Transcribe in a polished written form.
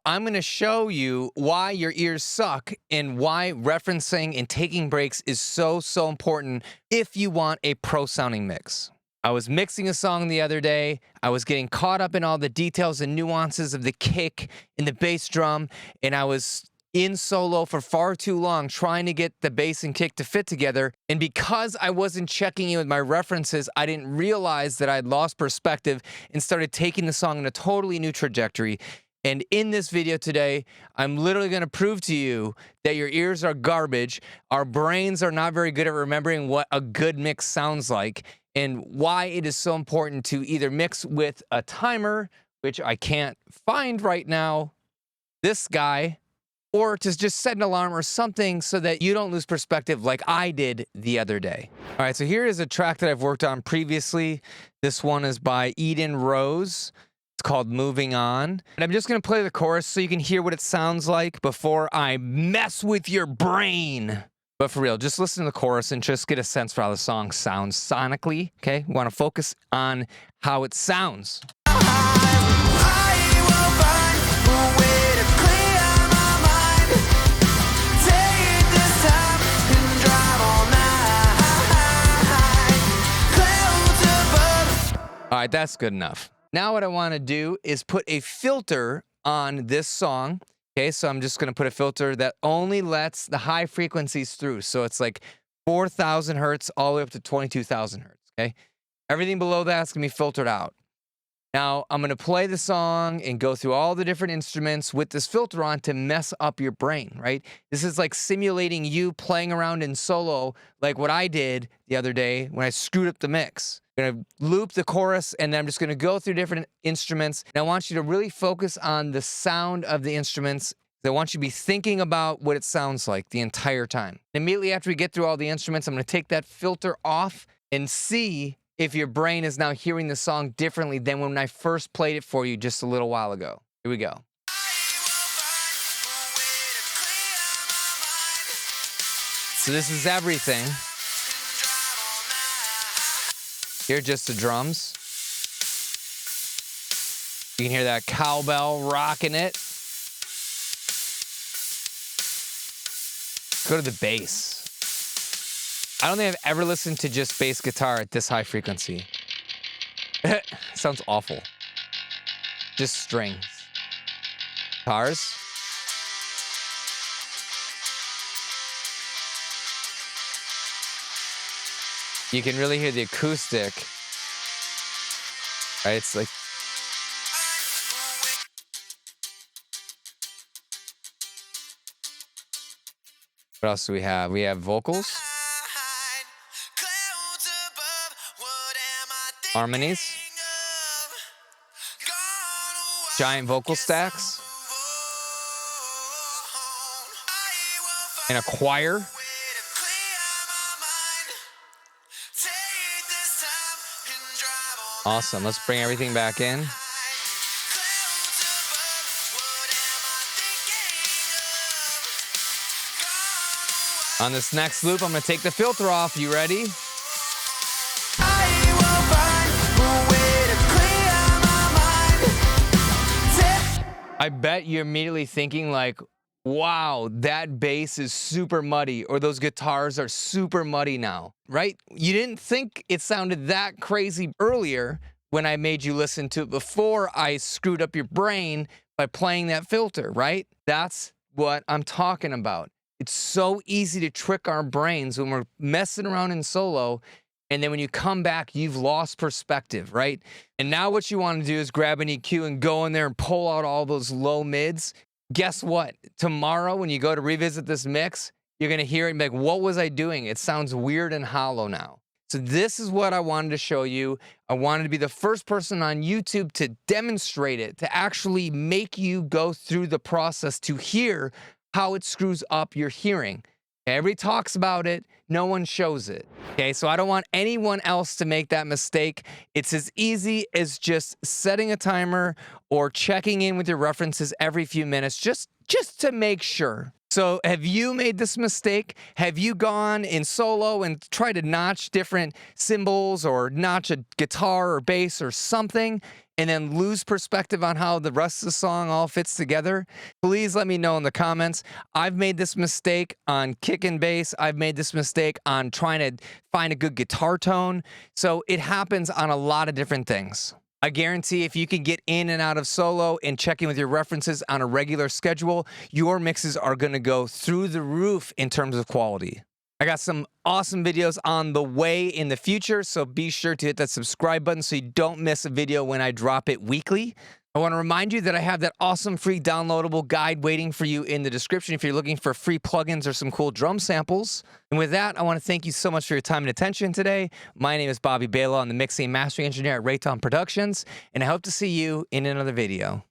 I'm going to show you why your ears suck and why referencing and taking breaks is so important if you want a pro sounding mix. I was mixing a song the other day. I was getting caught up in all the details and nuances of the kick and the bass drum, and I was in solo for far too long trying to get the bass and kick to fit together. And because I wasn't checking in with my references, I didn't realize that I'd lost perspective and started taking the song in a totally new trajectory. And in this video today, I'm literally going to prove to you that your ears are garbage, our brains are not very good at remembering what a good mix sounds like, and why it is so important to either mix with a timer, which I can't find right now, this guy, or to just set an alarm or something so that you don't lose perspective like I did the other day. All right, so here is a track that I've worked on previously. This one is by Eden Rose. It's called Moving On. And I'm just going to play the chorus so you can hear what it sounds like before I mess with your brain. But for real, just listen to the chorus and just get a sense for how the song sounds sonically, okay? We want to focus on how it sounds. All right, that's good enough. Now what I want to do is put a filter on this song. Okay, so I'm just going to put a filter that only lets the high frequencies through. So it's like 4,000 hertz all the way up to 22,000 hertz. Okay, everything below that's going to be filtered out. Now I'm going to play the song and go through all the different instruments with this filter on to mess up your brain, right? This is like simulating you playing around in solo like what I did the other day when I screwed up the mix. I'm going to loop the chorus and then I'm just going to go through different instruments. And I want you to really focus on the sound of the instruments. I want you to be thinking about what it sounds like the entire time. Immediately after we get through all the instruments, I'm going to take that filter off and see if your brain is now hearing the song differently than when I first played it for you just a little while ago. Here we go. So this is everything. Here are just the drums. You can hear that cowbell rocking it. Go to the bass. I don't think I've ever listened to just bass guitar at this high frequency. Sounds awful. Just strings. Guitars. You can really hear the acoustic. Right? It's like. What else do we have? We have vocals. Harmonies. Giant vocal stacks. And a choir. Awesome. Let's bring everything back in. On this next loop, I'm going to take the filter off. You ready? I bet you're immediately thinking like, wow, that bass is super muddy, or those guitars are super muddy now, right? You didn't think it sounded that crazy earlier when I made you listen to it before I screwed up your brain by playing that filter, right? That's what I'm talking about. It's so easy to trick our brains when we're messing around in solo. And then when you come back, you've lost perspective, right? And now what you want to do is grab an EQ and go in there and pull out all those low mids. Guess what? Tomorrow, when you go to revisit this mix, you're going to hear it and be like, what was I doing? It sounds weird and hollow now. So this is what I wanted to show you. I wanted to be the first person on YouTube to demonstrate it, to actually make you go through the process to hear how it screws up your hearing. Everybody talks about it, no one shows it. Okay, so I don't want anyone else to make that mistake. It's as easy as just setting a timer or checking in with your references every few minutes, just to make sure. So, have you made this mistake? Have you gone in solo and tried to notch different cymbals or notch a guitar or bass or something and then lose perspective on how the rest of the song all fits together? Please let me know in the comments. I've made this mistake on kick and bass. I've made this mistake on trying to find a good guitar tone. So, it happens on a lot of different things. I guarantee if you can get in and out of solo and check in with your references on a regular schedule, your mixes are going to go through the roof in terms of quality. I got some awesome videos on the way in the future, so be sure to hit that subscribe button so you don't miss a video when I drop it weekly. I want to remind you that I have that awesome free downloadable guide waiting for you in the description if you're looking for free plugins or some cool drum samples. And with that, I want to thank you so much for your time and attention today. My name is Bobby Balow. I'm the mixing and mastering engineer at Rayton Productions, and I hope to see you in another video.